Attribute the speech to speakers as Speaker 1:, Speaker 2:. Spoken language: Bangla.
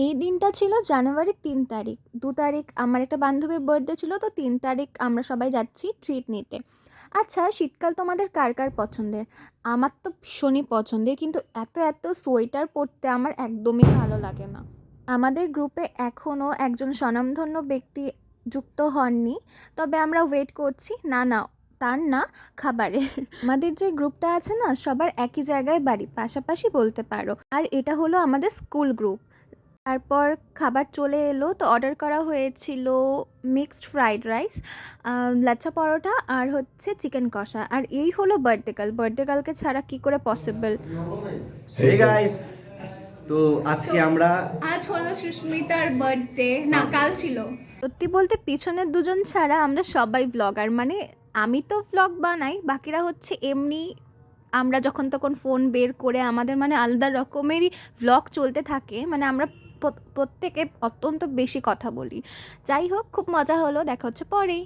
Speaker 1: এই দিনটা ছিল জানুয়ারির ৩ তারিখ। ২ তারিখ আমার একটা বান্ধবীর বার্থডে ছিল, তো ৩ তারিখ আমরা সবাই যাচ্ছি ট্রিট নিতে। আচ্ছা, শীতকাল তোমাদের কার কার পছন্দের? আমার তো ভীষণই পছন্দের, কিন্তু এত এত সোয়েটার পরতে আমার একদমই ভালো লাগে না। আমাদের গ্রুপে এখনও একজন স্বনামধন্য ব্যক্তি যুক্ত হননি, তবে আমরা ওয়েট করছি। না না, তার না, খাবারের। আমাদের যে গ্রুপটা আছে না, সবার একই জায়গায় বাড়ি, পাশাপাশি বলতে পারো। আর এটা হলো আমাদের স্কুল গ্রুপ। তারপর খাবার চলে এলো, তো অর্ডার করা হয়েছিল mixed fried rice, lachha paratha আর হচ্ছে চিকেন কষা। আর এই হলো বার্থডে গার্লকে ছাড়া কি করে পসিবল।
Speaker 2: হে গাইস, তো আজকে আমরা
Speaker 1: আজ হলো সুস্মিতার বার্থডে, না কাল ছিল। সত্যি বলতে পিছনের দুজন ছাড়া আমরা সবাই ব্লগার, মানে আমি তো ব্লগ বানাই, বাকিরা হচ্ছে এমনি। আমরা যখন তখন ফোন বের করে আমাদের মানে আলাদা রকমেরই ব্লগ চলতে থাকে, মানে আমরা প্রত্যেকে অত্যন্ত বেশি কথা বলি। যাই হোক, খুব মজা হলো, দেখা হচ্ছে পরেই।